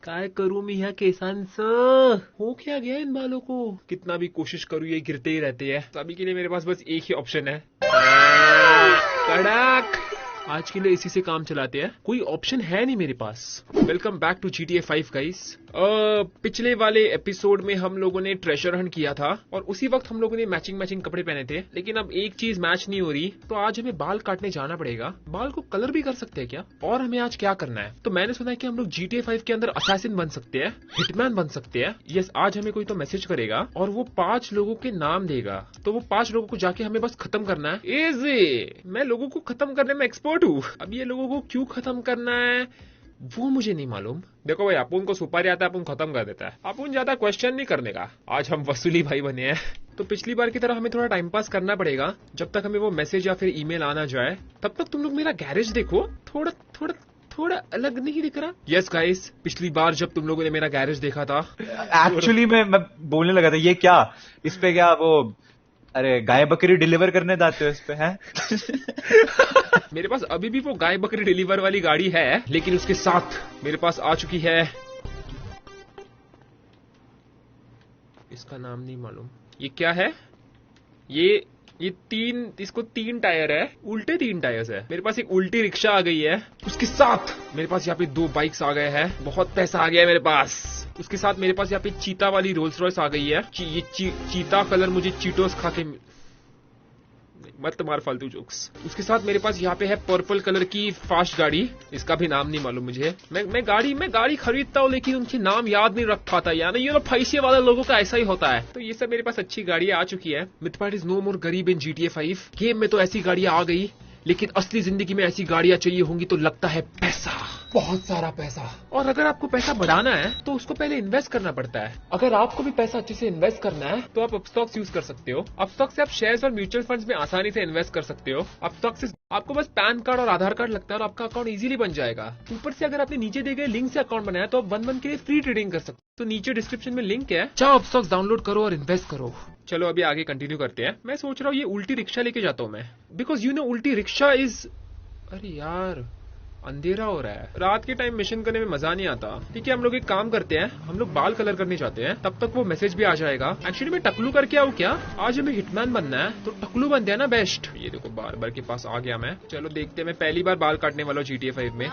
काय करूं मैं यहाँ केसांचं? हो क्या गया इन बालों को? कितना भी कोशिश करूं ये गिरते ही रहते हैं। तो अभी के लिए मेरे पास बस एक ही ऑप्शन है, कड़क। आज के लिए इसी से काम चलाते हैं, कोई ऑप्शन है नहीं मेरे पास। Welcome back to GTA 5 guys. पिछले वाले एपिसोड में हम लोगों ने ट्रेजर हंट किया था और उसी वक्त हम लोगों ने मैचिंग कपड़े पहने थे, लेकिन अब एक चीज मैच नहीं हो रही, तो आज हमें बाल काटने जाना पड़ेगा। बाल को कलर भी कर सकते हैं क्या? और हमें आज क्या करना है? तो मैंने सुना है कि हम लोग GTA 5 के अंदर असैसिन बन सकते हैं, हिटमैन बन सकते हैं। यस, आज हमें कोई तो मैसेज करेगा और वो 5 लोगों के नाम देगा, तो वो 5 लोगों को जाके हमें बस खत्म करना है। इजी, मैं लोगों को खत्म करने में एक्सपर्ट हूँ। अब ये लोगों को क्यों खत्म करना है वो मुझे नहीं मालूम। देखो भाई, अपुन को सुपारी आता है, अपुन खत्म कर देता है। अपुन ज्यादा क्वेश्चन नहीं करने का, आज हम वसूली भाई बने हैं। तो पिछली बार की तरह हमें थोड़ा टाइम पास करना पड़ेगा जब तक हमें वो मैसेज या फिर ईमेल आना जाए। तब तक तुम लोग मेरा गैरेज देखो, थोड़ा थोड़ा थोड़ा अलग नहीं दिख रहा? यस गाइस, पिछली बार जब तुम लोगों ने मेरा गैरेज देखा था, एक्चुअली मैं बोलने लगा था ये क्या, इस पे क्या वो, अरे गाय बकरी डिलीवर करने जाते हो इस पे हैं? मेरे पास अभी भी वो गाय बकरी डिलीवर वाली गाड़ी है, लेकिन उसके साथ मेरे पास आ चुकी है, इसका नाम नहीं मालूम। ये क्या है? ये इसको 3 टायर है, उल्टे 3 टायर्स है। मेरे पास एक उल्टी रिक्शा आ गई है, उसके साथ मेरे पास यहाँ पे 2 बाइक्स आ गए हैं, बहुत पैसा आ गया है मेरे पास। उसके साथ मेरे पास यहाँ पे चीता वाली रोल्स रॉयस आ गई है। ये चीता कलर मुझे चीटोस खा के मत मार फालतू जोक्स। उसके साथ मेरे पास यहाँ पे है पर्पल कलर की फास्ट गाड़ी, इसका भी नाम नहीं मालूम मुझे। मैं गाड़ी खरीदता हूँ लेकिन उनके नाम याद नहीं रख पाता, यानी ये पैसे वाले लोगों का ऐसा ही होता है। तो ये सब मेरे पास अच्छी गाड़ियां आ चुकी है। मिथपाट इज नो मोर गरीब इन GTA 5। गेम में तो ऐसी गाड़ियां आ गई, लेकिन असली जिंदगी में ऐसी गाड़ियां चाहिए होंगी तो लगता है पैसा, बहुत सारा पैसा। और अगर आपको पैसा बढ़ाना है तो उसको पहले इन्वेस्ट करना पड़ता है। अगर आपको भी पैसा अच्छे से इन्वेस्ट करना है तो आप अपस्टॉक्स यूज कर सकते हो। अपस्टॉक्स से आप शेयर्स और म्यूचुअल फंड्स में आसानी से इन्वेस्ट कर सकते हो। अपस्टॉक्स से आपको बस पैन कार्ड और आधार कार्ड लगता है और आपका अकाउंट इजीली बन जाएगा। ऊपर से अगर आपने नीचे दिए गए लिंक से अकाउंट बनाया तो आप 1 मंथ के लिए फ्री ट्रेडिंग कर सकते हो। तो नीचे डिस्क्रिप्शन में लिंक है, जाओ अपस्टॉक्स डाउनलोड करो और इन्वेस्ट करो। चलो अभी आगे कंटिन्यू करते हैं। मैं सोच रहा हूँ ये उल्टी रिक्शा लेके जाता हूँ मैं, बिकॉज यू नो उल्टी रिक्शा इज, अरे यार अंधेरा हो रहा है, रात के टाइम मिशन करने में मजा नहीं आता। ठीक है, हम लोग एक काम करते हैं, हम लोग बाल कलर करने जाते हैं, तब तक वो मैसेज भी आ जाएगा। एक्चुअली मैं टकलू करके आऊँ क्या? आज हमें हिटमैन बनना है तो टकलू बनते हैं ना बेस्ट। ये देखो बार्बर के पास आ गया मैं। चलो देखते हैं, मैं पहली बार बाल काटने वाला हूँ GTA 5 में।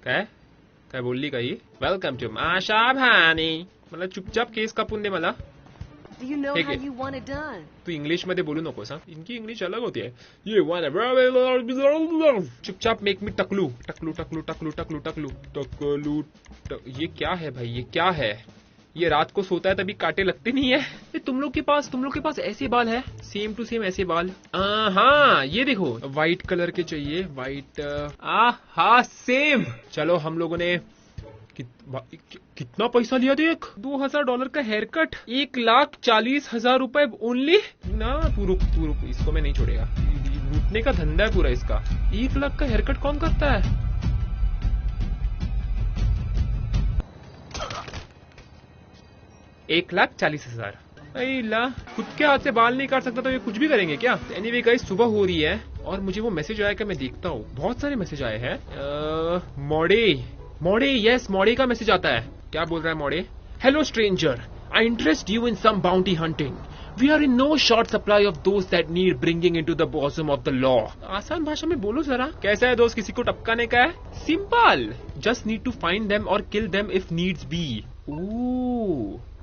काय बोलली काही? वेलकम टू माशा भानी, मला चुपचाप केस कापून दे मला। Do you know how you want it done? तू इंग्लिश मध्ये बोलू नकोस हा, इनकी इंग्लिश अलग होती है। ये चुपचाप मेक मी टकलू टकलू टकलू टकलू टकलू टकलू टकलू। ये क्या है भाई, ये क्या है? ये रात को सोता है तभी काटे लगते नहीं है। तुम लोग के पास ऐसे बाल है, सेम टू सेम ऐसे बाल। हाँ ये देखो, व्हाइट कलर के चाहिए, व्हाइट। हाँ सेम। चलो हम लोगों ने कितना पैसा लिया देख, $2000 का हेयर कट, 1,40,000 रुपए ओनली ना। पूरा इसको मैं नहीं छोड़ेगा, लूटने का धंधा है पूरा इसका। 1 लाख का हेयर कट कौन करता है? $1,40,000। खुद के हाथ से बाल नहीं काट सकता तो ये कुछ भी करेंगे क्या? एनीवे गाइस, सुबह हो रही है और मुझे वो मैसेज आया कि मैं देखता हूँ। बहुत सारे मैसेज आए हैं। मोड़े, यस मोड़े का मैसेज आता है। क्या बोल रहा है मोड़े? Hello stranger, I interest you in some bounty hunting. We are in no short supply of those that need bringing into the bosom of the law. आसान भाषा में बोलो जरा, कैसा है दोस्त किसी को टपकाने का है? Simple, just need to find them और kill them if needs be.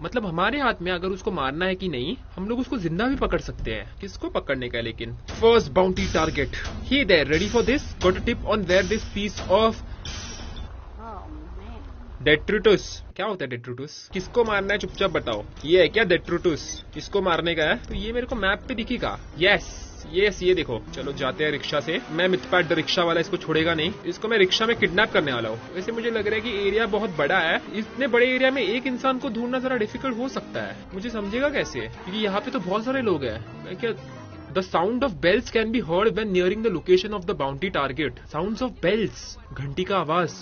मतलब हमारे हाथ में अगर उसको मारना है कि नहीं, हम लोग उसको जिंदा भी पकड़ सकते हैं। किसको पकड़ने का है लेकिन? First bounty target. Hey there, ready for this? Got a tip on where this piece of detritus. क्या होता है डेट्रूटस? किसको मारना है चुपचाप बताओ। ये है क्या डेट्रूटस? इसको मारने का है तो ये मेरे को मैप पे दिखेगा। यस ये देखो। चलो जाते हैं रिक्शा से। मैं मिथपैट द रिक्शा वाला इसको छोड़ेगा नहीं, इसको मैं रिक्शा में किडनैप करने वाला हूँ। वैसे मुझे लग रहा है कि एरिया बहुत बड़ा है, इतने बड़े एरिया में एक इंसान को ढूंढना जरा डिफिकल्ट हो सकता है। मुझे समझेगा कैसे, क्योंकि यहाँ पे तो बहुत सारे लोग हैं। क्या the sound of bells can be heard when nearing the location of the bounty target. Sounds of bells, घंटी का आवाज।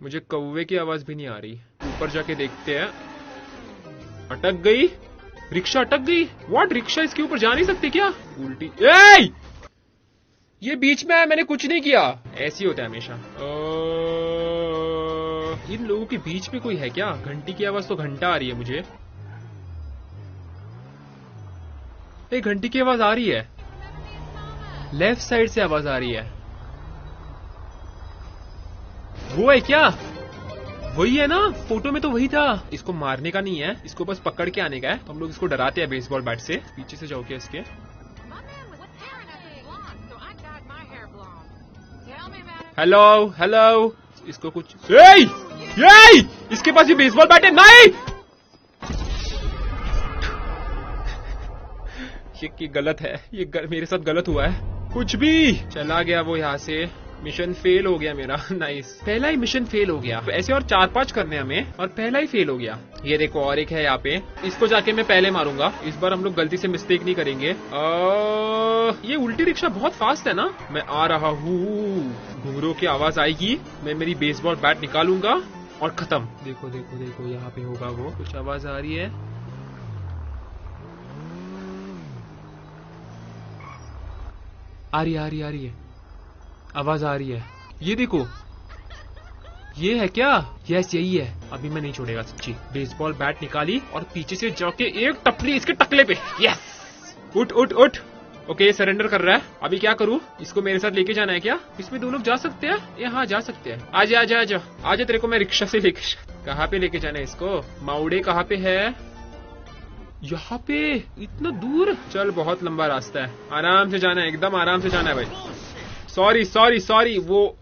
मुझे कौवे की आवाज भी नहीं आ रही। ऊपर जाके देखते हैं। अटक गई। रिक्शा अटक गई। व्हाट, रिक्शा इसके ऊपर जा नहीं सकती क्या? उल्टी, ए! ये बीच में है, मैंने कुछ नहीं किया। ऐसे ही होता है हमेशा। इन लोगों के बीच में कोई है क्या? घंटी की आवाज तो घंटा आ रही है मुझे। एक घंटी की आवाज आ रही है, लेफ्ट साइड से आवाज आ रही है। वो है क्या? वही है ना, फोटो में तो वही था। इसको मारने का नहीं है, इसको बस पकड़ के आने का है। तो हम लोग इसको डराते हैं बेसबॉल बैट से। पीछे से जाओ क्या इसके? हेलो हेलो, इसको कुछ इसके पास ये बेसबॉल बैट है। नहीं, ये गलत है, मेरे साथ गलत हुआ है। कुछ भी चला गया वो यहाँ से। मिशन फेल हो गया मेरा। नाइस, पहला ही मिशन फेल हो गया। ऐसे और 4-5 करने हमें, और पहला ही फेल हो गया। ये देखो और एक है यहाँ पे, इसको जाके मैं पहले मारूंगा। इस बार हम लोग गलती से मिस्टेक नहीं करेंगे। ये उल्टी रिक्शा बहुत फास्ट है ना। मैं आ रहा हूँ, घुंघरू की आवाज आएगी, मैं मेरी बेसबॉल बैट निकालूंगा और खत्म। देखो देखो देखो, यहाँ पे होगा वो। कुछ आवाज आ रही है, आ रही है, आवाज आ रही है। ये देखो, ये है क्या? यस, यही है। अभी मैं नहीं छोड़ेगा सच्ची। बेसबॉल बैट निकाली और पीछे से जाके एक टपली इसके टकले पे। यस, उठ उठ उठ। ओके, ये सरेंडर कर रहा है। अभी क्या करूं? इसको मेरे साथ लेके जाना है क्या? इसमें 2 लोग जा सकते हैं? ये हाँ, जा सकते हैं। आजा आजा आजा आजा, तेरे को मैं रिक्शा से लेके। कहाँ पे लेके जाना है इसको? माउडे कहाँ पे है? यहाँ पे, इतना दूर? चल, बहुत लंबा रास्ता है, आराम से जाना है, एकदम आराम से जाना है भाई। सॉरी, वो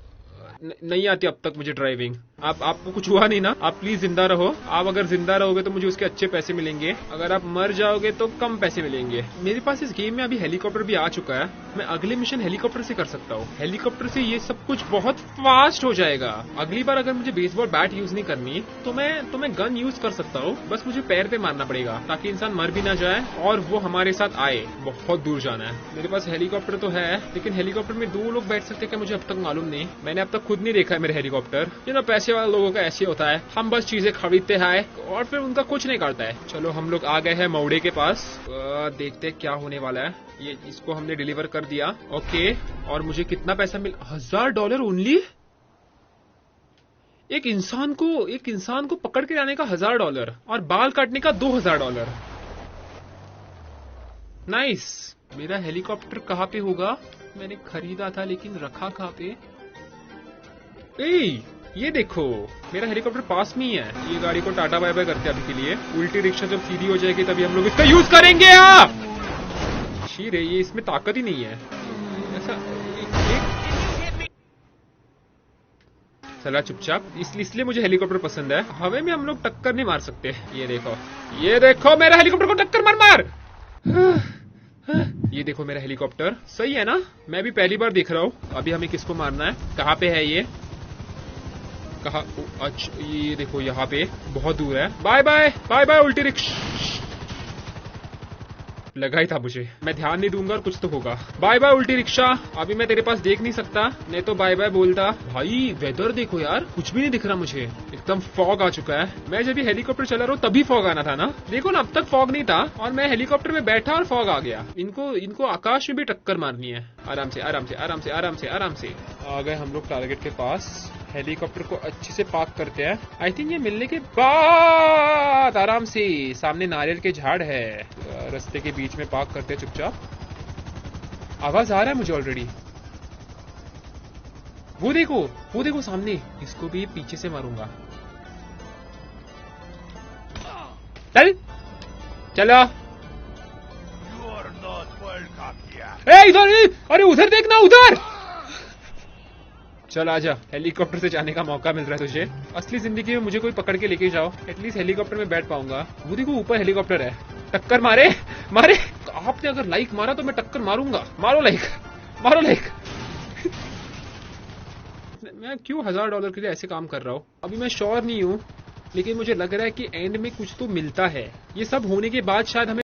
नहीं आती अब तक मुझे ड्राइविंग। आपको कुछ हुआ नहीं ना? आप प्लीज जिंदा रहो। आप अगर जिंदा रहोगे तो मुझे उसके अच्छे पैसे मिलेंगे, अगर आप मर जाओगे तो कम पैसे मिलेंगे। मेरे पास इस गेम में अभी हेलीकॉप्टर भी आ चुका है। मैं अगले मिशन हेलीकॉप्टर से कर सकता हूँ। हेलीकॉप्टर से ये सब कुछ बहुत फास्ट हो जाएगा। अगली बार अगर मुझे बेसबॉल बैट यूज नहीं करनी तो मैं गन यूज कर सकता हूँ। बस मुझे पैर पे मारना पड़ेगा ताकि इंसान मर भी ना जाए और वो हमारे साथ आए। बहुत दूर जाना है। मेरे पास हेलीकॉप्टर तो है, लेकिन हेलीकॉप्टर में 2 लोग बैठ सकते हैं क्या? मुझे अब तक मालूम नहीं। मैंने अब तक खुद नहीं देखा है मेरे हेलीकॉप्टर। पैसे वाले लोगों का ऐसे होता है, हम बस चीजें खरीदते हैं और फिर उनका कुछ नहीं करता है। चलो, हम लोग आ गए हैं मौड़े के पास। देखते हैं क्या होने वाला है। ये इसको हमने डिलीवर कर दिया। ओके, और मुझे कितना पैसा मिल? $1000 ओनली। एक इंसान को पकड़ के लाने का $1000 और बाल काटने का $2000। नाइस। मेरा हेलीकॉप्टर कहाँ पे होगा? मैंने खरीदा था लेकिन रखा कहाँ पे? ये देखो, मेरा हेलीकॉप्टर पास में ही है। ये गाड़ी को टाटा बाय बाय करते हैं अभी के लिए। उल्टी रिक्शा जब सीधी हो जाएगी तभी हम लोग इसका यूज करेंगे। शीरे, ये इसमें ताकत ही नहीं है ऐसा। चला चुपचाप। इसलिए मुझे हेलीकॉप्टर पसंद है। हवा में हम लोग टक्कर नहीं मार सकते। ये देखो मेरा हेलीकॉप्टर को टक्कर मार। ये देखो मेरा हेलीकॉप्टर, सही है ना? मैं भी पहली बार देख रहा हूँ। अभी हमें किसको मारना है? कहाँ पे है ये? कहा? अच्छा, ये देखो यहाँ पे, बहुत दूर है। बाय बाय उल्टी रिक्शा। लगा ही था मुझे, मैं ध्यान नहीं दूंगा और कुछ तो होगा। बाय बाय उल्टी रिक्शा। अभी मैं तेरे पास देख नहीं सकता, नहीं तो बाय बाय बोलता। भाई वेदर देखो यार, कुछ भी नहीं दिख रहा मुझे। एकदम फॉग आ चुका है। मैं जब भी हेलीकॉप्टर चला रहा हूँ तभी फॉग आना था ना। देखो ना, अब तक फॉग नहीं था और मैं हेलीकॉप्टर में बैठा और फॉग आ गया। इनको आकाश में भी टक्कर मारनी है। आराम से आराम से आराम से आराम से आराम से। आ गए हम लोग टारगेट के पास। हेलीकॉप्टर को अच्छे से पार्क करते हैं। आई थिंक ये मिलने के बाद आराम से। सामने नारियल के झाड़ है, रास्ते के बीच में पार्क करते हैं चुपचाप। आवाज आ रहा है मुझे ऑलरेडी। वो देखो सामने। इसको भी पीछे से मारूंगा। चलो इधर, अरे उधर देखना, उधर। चल आजा, हेलीकॉप्टर से जाने का मौका मिल रहा है तुझे। असली जिंदगी में मुझे कोई पकड़ के लेके जाओ, एटलीस्ट हेलीकॉप्टर में बैठ पाऊंगा। वो देखो ऊपर हेलीकॉप्टर है। टक्कर मारे। आपने अगर लाइक मारा तो मैं टक्कर मारूंगा। मारो लाइक। मैं क्यों $1000 के लिए ऐसे काम कर रहा हूँ? अभी मैं श्योर नहीं हूँ, लेकिन मुझे लग रहा है कि एंड में कुछ तो मिलता है। ये सब होने के बाद शायद हमें